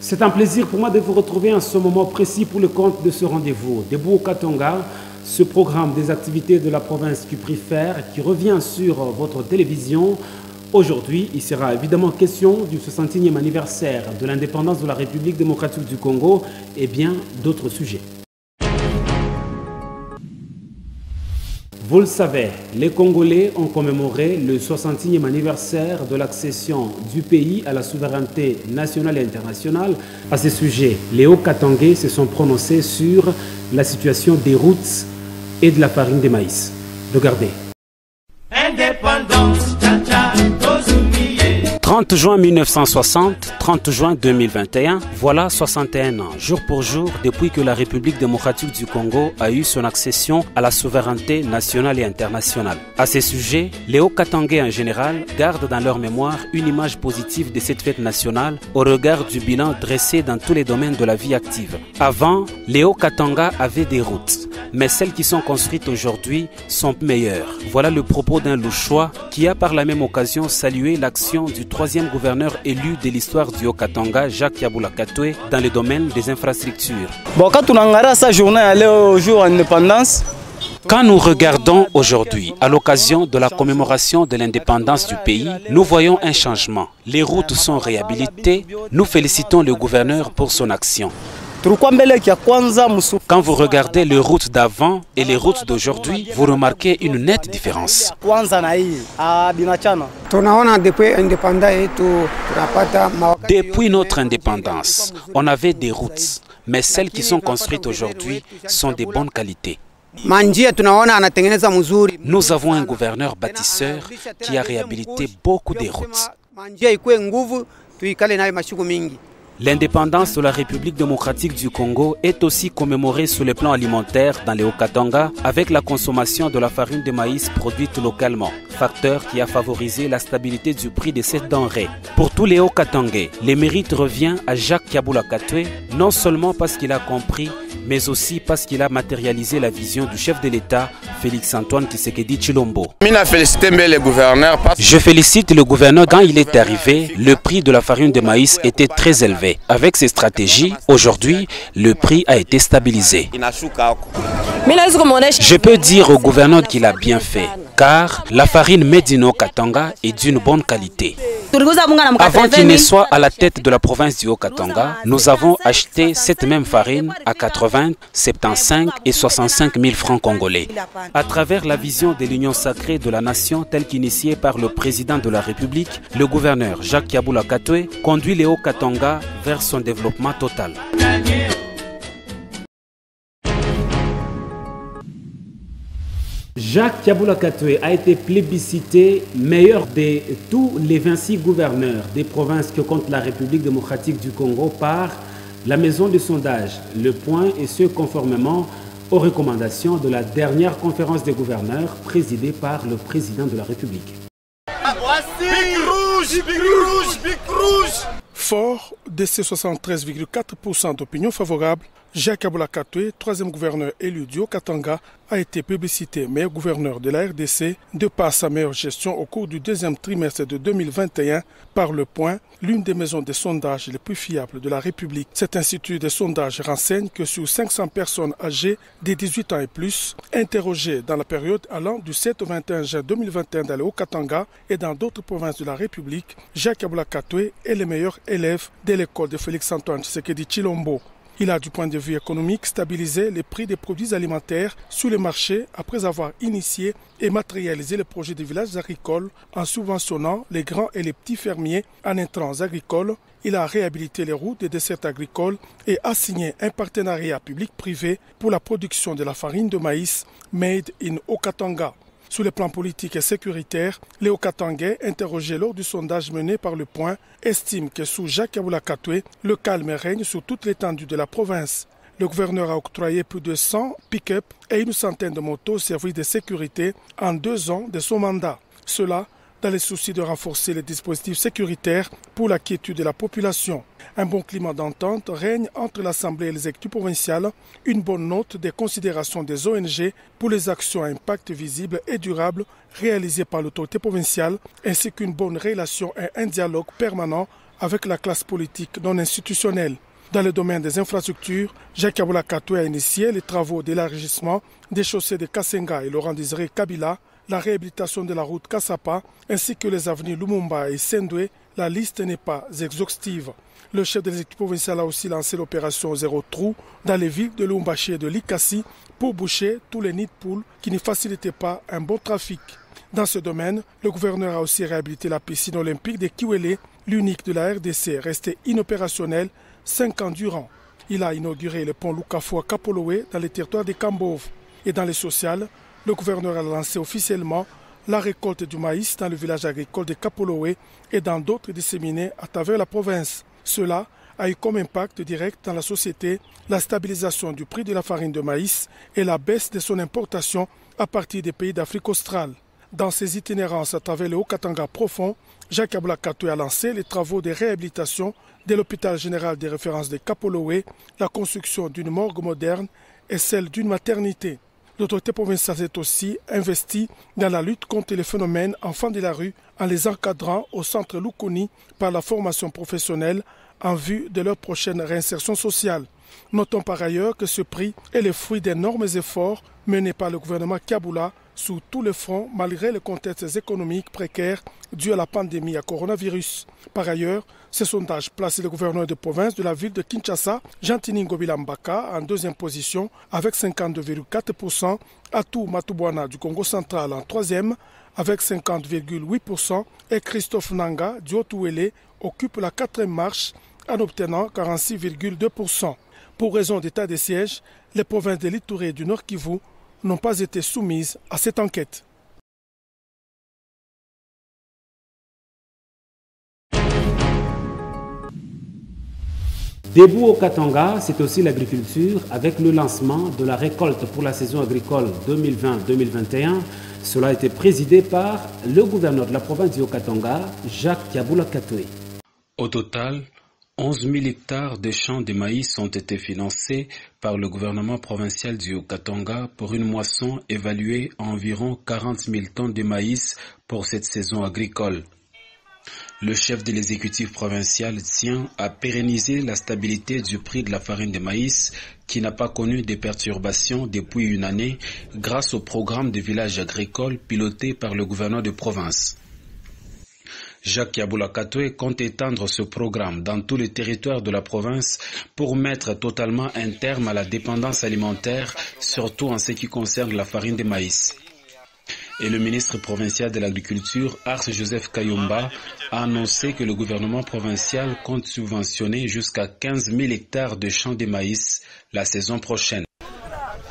C'est un plaisir pour moi de vous retrouver en ce moment précis pour le compte de ce rendez-vous. Debout au Katanga, ce programme des activités de la province du Prifère qui revient sur votre télévision. Aujourd'hui, il sera évidemment question du 60e anniversaire de l'indépendance de la République démocratique du Congo et bien d'autres sujets. Vous le savez, les Congolais ont commémoré le 60e anniversaire de l'accession du pays à la souveraineté nationale et internationale. À ce sujet, les Hauts-Katangais se sont prononcés sur la situation des routes et de la farine de maïs. Regardez. Indépendance, 30 juin 1960, 30 juin 2021, voilà 61 ans, jour pour jour, depuis que la République démocratique du Congo a eu son accession à la souveraineté nationale et internationale. À ce sujet, les Hauts-Katangais en général gardent dans leur mémoire une image positive de cette fête nationale au regard du bilan dressé dans tous les domaines de la vie active. Avant, les Hauts-Katanga avaient des routes, mais celles qui sont construites aujourd'hui sont meilleures. Voilà le propos d'un Louchois qui a par la même occasion salué l'action du troisième gouverneur élu de l'histoire du Haut-Katanga, Jacques Yabula Katwe, dans le domaine des infrastructures. Bon, quand on regarde sa journée, aller au jour d'indépendance. Quand nous regardons aujourd'hui, à l'occasion de la commémoration de l'indépendance du pays, nous voyons un changement. Les routes sont réhabilitées. Nous félicitons le gouverneur pour son action. Quand vous regardez les routes d'avant et les routes d'aujourd'hui, vous remarquez une nette différence. Depuis notre indépendance, on avait des routes, mais celles qui sont construites aujourd'hui sont de bonne qualité. Nous avons un gouverneur bâtisseur qui a réhabilité beaucoup de routes. L'indépendance de la République démocratique du Congo est aussi commémorée sur le plan alimentaire dans les Hauts-Katanga avec la consommation de la farine de maïs produite localement, facteur qui a favorisé la stabilité du prix de cette denrée. Pour tous les Hauts-Katangais, le mérite revient à Jacques Yabula Katwe, non seulement parce qu'il a compris, mais aussi parce qu'il a matérialisé la vision du chef de l'État, Félix-Antoine Tshisekedi Tshilombo. Je félicite le gouverneur. Quand il est arrivé, le prix de la farine de maïs était très élevé. Avec ces stratégies, aujourd'hui, le prix a été stabilisé. Je peux dire au gouverneur qu'il a bien fait, car la farine made in Haut-Katanga est d'une bonne qualité. Avant qu'il ne soit à la tête de la province du Haut-Katanga, nous avons acheté cette même farine à 80, 75 et 65 000 francs congolais. À travers la vision de l'union sacrée de la nation telle qu'initiée par le président de la République, le gouverneur Jacques Yabula Katwe conduit les Hauts-Katanga vers son développement total. Jacques Yabula Katwe a été plébiscité meilleur de tous les 26 gouverneurs des provinces que compte la République démocratique du Congo par la maison de sondage Le Point, et ce conformément aux recommandations de la dernière conférence des gouverneurs présidée par le président de la République. Big rouge, big rouge, big rouge. Fort de ces 73,4% d'opinion favorable, Jacques Yabula Katwe, troisième gouverneur élu du Haut-Katanga, a été publicité meilleur gouverneur de la RDC de par sa meilleure gestion au cours du deuxième trimestre de 2021 par Le Point, l'une des maisons de sondage les plus fiables de la République. Cet institut de sondage renseigne que sur 500 personnes âgées de 18 ans et plus, interrogées dans la période allant du 7 au 21 juin 2021 dans le Haut-Katanga et dans d'autres provinces de la République, Jacques Yabula Katwe est le meilleur élève de l'école de Félix-Antoine Tshisekedi Tshilombo. Il a, du point de vue économique, stabilisé les prix des produits alimentaires sur le marché après avoir initié et matérialisé le projet de villages agricoles en subventionnant les grands et les petits fermiers en intrants agricoles. Il a réhabilité les routes des dessertes agricoles et a signé un partenariat public-privé pour la production de la farine de maïs made in Haut-Katanga. Sur le plan politique et sécuritaire, les Hauts-Katangais, interrogés lors du sondage mené par Le Point, estiment que sous Jacques Yabula Katwe, le calme règne sur toute l'étendue de la province. Le gouverneur a octroyé plus de 100 pick-up et une centaine de motos au service de sécurité en 2 ans de son mandat. Cela dans le souci de renforcer les dispositifs sécuritaires pour la quiétude de la population. Un bon climat d'entente règne entre l'Assemblée et l'exécutif provincial, une bonne note des considérations des ONG pour les actions à impact visible et durable réalisées par l'autorité provinciale, ainsi qu'une bonne relation et un dialogue permanent avec la classe politique non institutionnelle. Dans le domaine des infrastructures, Jacques Aboula Katoué a initié les travaux d'élargissement des chaussées de Kassenga et Laurent Désiré Kabila, la réhabilitation de la route Kassapa, ainsi que les avenues Lumumba et Sendoué. La liste n'est pas exhaustive. Le chef de l'exécutif provincial a aussi lancé l'opération Zéro Trou dans les villes de Lumbashi et de Likassi pour boucher tous les nids de poules qui ne facilitaient pas un bon trafic. Dans ce domaine, le gouverneur a aussi réhabilité la piscine olympique de Kiwele, l'unique de la RDC restée inopérationnelle 5 ans durant. Il a inauguré le pont Lukafou à Kapolowe dans le territoire de Kambove. Et dans les sociales, le gouverneur a lancé officiellement la récolte du maïs dans le village agricole de Kapolowe et dans d'autres disséminés à travers la province. Cela a eu comme impact direct dans la société la stabilisation du prix de la farine de maïs et la baisse de son importation à partir des pays d'Afrique australe. Dans ses itinérances à travers le Haut-Katanga profond, Jacques Aboula Katoué a lancé les travaux de réhabilitation de l'hôpital général de référence de Kapolowe, la construction d'une morgue moderne et celle d'une maternité. L'autorité provinciale s'est aussi investie dans la lutte contre les phénomènes enfants de la rue en les encadrant au centre Lukuni par la formation professionnelle en vue de leur prochaine réinsertion sociale. Notons par ailleurs que ce prix est le fruit d'énormes efforts menés par le gouvernement Kaboula sous tous les fronts malgré les contextes économiques précaires dus à la pandémie à coronavirus. Par ailleurs, ce sondage place le gouverneur de province de la ville de Kinshasa, Jean-Tini Ngobila Mbaka, en deuxième position avec 52,4%, Atou Matubwana du Congo central en troisième avec 50,8% et Christophe Nanga du Haut-Ouélé occupe la quatrième marche en obtenant 46,2%. Pour raison d'état de siège, les provinces de l'Ituri et du Nord Kivu n'ont pas été soumises à cette enquête. Debout au Katanga, c'est aussi l'agriculture avec le lancement de la récolte pour la saison agricole 2020-2021. Cela a été présidé par le gouverneur de la province du Haut-Katanga, Jacques Aboula Katoué. Au total, 11 000 hectares de champs de maïs ont été financés par le gouvernement provincial du Haut-Katanga pour une moisson évaluée à environ 40 000 tonnes de maïs pour cette saison agricole. Le chef de l'exécutif provincial tient à pérenniser la stabilité du prix de la farine de maïs qui n'a pas connu de perturbations depuis une année grâce au programme de village agricole piloté par le gouverneur de province. Jacques Aboula Katoué compte étendre ce programme dans tous les territoires de la province pour mettre totalement un terme à la dépendance alimentaire, surtout en ce qui concerne la farine de maïs. Et le ministre provincial de l'Agriculture, Ars Joseph Kayumba, a annoncé que le gouvernement provincial compte subventionner jusqu'à 15 000 hectares de champs de maïs la saison prochaine.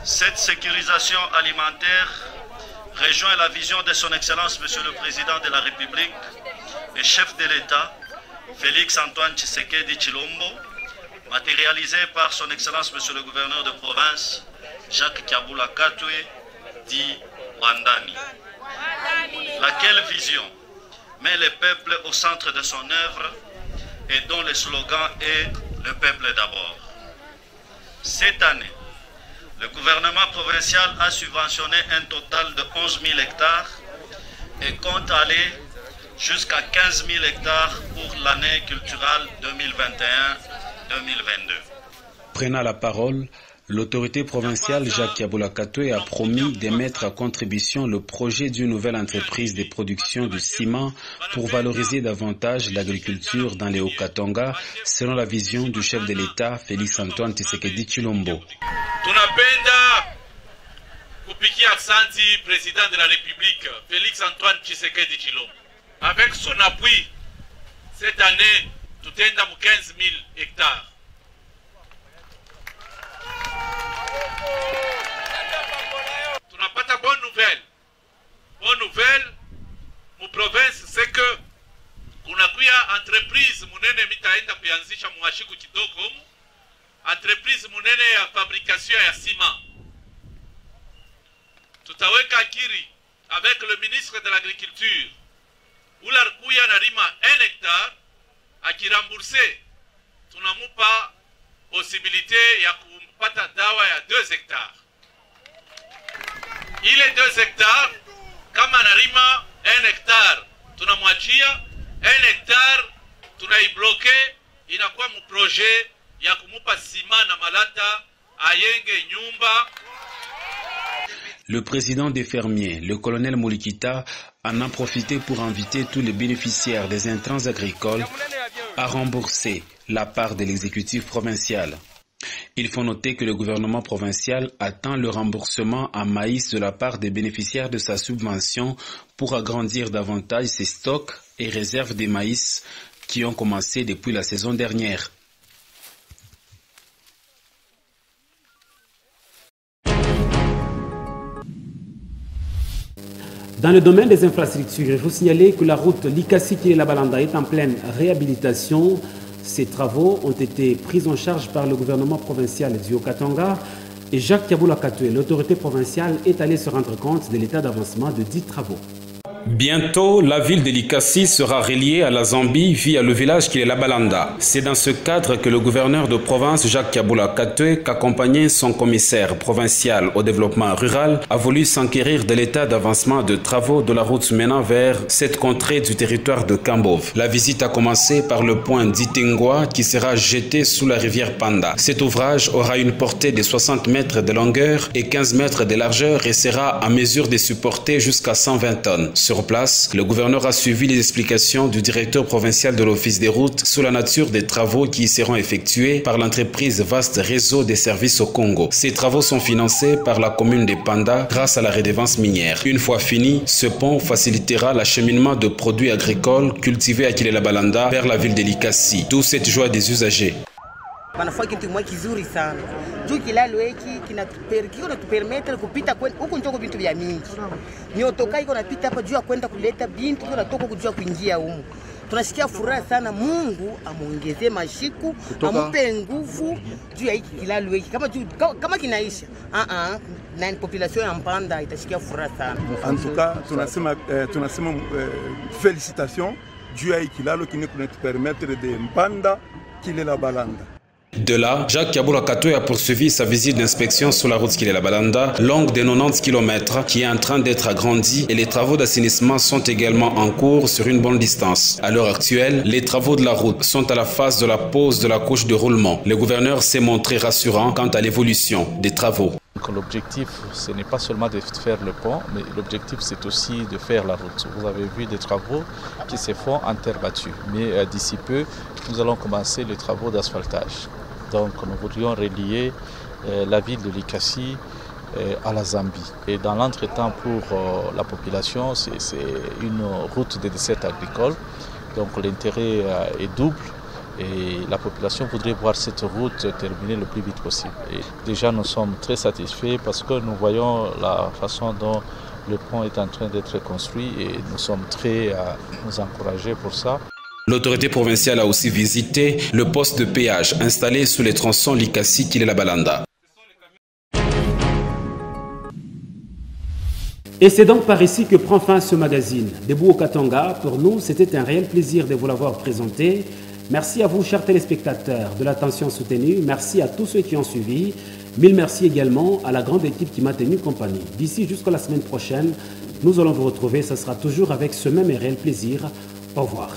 Cette sécurisation alimentaire rejoint la vision de son Excellence, Monsieur le Président de la République et chef de l'État, Félix Antoine Tshisekedi Tshilombo, matérialisée par son Excellence, Monsieur le Gouverneur de province, Jacques Aboula Katoué, dit Wandani. Laquelle vision met le peuple au centre de son œuvre et dont le slogan est « Le peuple d'abord ». Cette année, le gouvernement provincial a subventionné un total de 11 000 hectares et compte aller jusqu'à 15 000 hectares pour l'année culturelle 2021-2022. Prenant la parole, l'autorité provinciale Jacques Aboula Katoué a promis de mettre à contribution le projet d'une nouvelle entreprise de production de ciment pour valoriser davantage l'agriculture dans les Haut-Katanga, selon la vision du chef de l'État, Félix Antoine Tshisekedi Tshilombo. Tunapenda kupikia aksanti président de la République, Félix Antoine Tshisekedi Tshilombo. Avec son appui, cette année, tutenda 15 000 hectares. Tunapata bonne nouvelle. Bonne nouvelle, mu province, c'est que kunakuya entreprise munene mitaenda kuanzisha mwashiku kidogo, entreprise munene ya fabrication ya ciment. Tutaweka akiri avec le ministre de l'Agriculture. Ula kuya narima 1 hectare, akirambourse, tunamupa possibilité ya kupata dawa ya 2 hectares. Ile 2 hectares, kama narima 1 hectare, tunamwachia 1 hectare tunaibloke, inakuwa mproje ya kumupa sima na malata ayenge nyumba. Le président des fermiers, le colonel Moulikita, en a profité pour inviter tous les bénéficiaires des intrants agricoles à rembourser la part de l'exécutif provincial. Il faut noter que le gouvernement provincial attend le remboursement en maïs de la part des bénéficiaires de sa subvention pour agrandir davantage ses stocks et réserves de maïs qui ont commencé depuis la saison dernière. Dans le domaine des infrastructures, il faut signaler que la route Likasi-Kilé-Labalanda est en pleine réhabilitation. Ces travaux ont été pris en charge par le gouvernement provincial du Haut-Katanga et Jacques Kaboula Katoué, l'autorité provinciale, est allé se rendre compte de l'état d'avancement de 10 travaux. Bientôt, la ville de Likasi sera reliée à la Zambie via le village qui est la Balanda. C'est dans ce cadre que le gouverneur de province, Jacques Kaboula Katoué, qu'accompagné son commissaire provincial au développement rural, a voulu s'enquérir de l'état d'avancement de travaux de la route menant vers cette contrée du territoire de Kambov. La visite a commencé par le point d'Itengwa qui sera jeté sous la rivière Panda. Cet ouvrage aura une portée de 60 mètres de longueur et 15 mètres de largeur et sera en mesure de supporter jusqu'à 120 tonnes. Sur place, le gouverneur a suivi les explications du directeur provincial de l'Office des routes sur la nature des travaux qui y seront effectués par l'entreprise Vaste Réseau des services au Congo. Ces travaux sont financés par la commune de Panda grâce à la redevance minière. Une fois fini, ce pont facilitera l'acheminement de produits agricoles cultivés à Kilé-Labalanda vers la ville de Likasi. D'où cette joie des usagers. Wanafanya kitu kimoja kizuri sana. Juu kilalo hiki kinatupermete kupita huko njoko bintu vya mingi. Nyotoka iko napita hapa juu ya kwenda kuleta bintu iko natoka kujua kuingia huko. Tunasikia furaha sana, Mungu amuongezee mashiku, amupe nguvu juu ya hiki kilalo hiki. Kama kinaisha, na population ya Mpanda itashikia furaha sana. En tout cas, tunasema félicitations juu ya hiki kilalo kinatupermete de Mpanda Kilé-Labalanda. De là, Jacques Kaboula Katoué a poursuivi sa visite d'inspection sur la route Kilé-Labalanda, longue de 90 km, qui est en train d'être agrandie et les travaux d'assainissement sont également en cours sur une bonne distance. À l'heure actuelle, les travaux de la route sont à la phase de la pose de la couche de roulement. Le gouverneur s'est montré rassurant quant à l'évolution des travaux. L'objectif, ce n'est pas seulement de faire le pont, mais l'objectif, c'est aussi de faire la route. Vous avez vu des travaux qui se font en terre battue. Mais d'ici peu, nous allons commencer les travaux d'asphaltage. Donc, nous voudrions relier la ville de Likasi à la Zambie. Et dans l'entretemps, pour la population, c'est une route de dessert agricole. Donc, l'intérêt est double. Et la population voudrait voir cette route terminée le plus vite possible. Et déjà, nous sommes très satisfaits parce que nous voyons la façon dont le pont est en train d'être construit et nous sommes très nous encouragés pour ça. L'autorité provinciale a aussi visité le poste de péage installé sous les tronçons Likasi Kilé-Labalanda. Et c'est donc par ici que prend fin ce magazine. Debout au Katanga, pour nous, c'était un réel plaisir de vous l'avoir présenté. Merci à vous, chers téléspectateurs, de l'attention soutenue. Merci à tous ceux qui ont suivi. Mille merci également à la grande équipe qui m'a tenu compagnie. D'ici jusqu'à la semaine prochaine, nous allons vous retrouver. Ce sera toujours avec ce même et réel plaisir. Au revoir.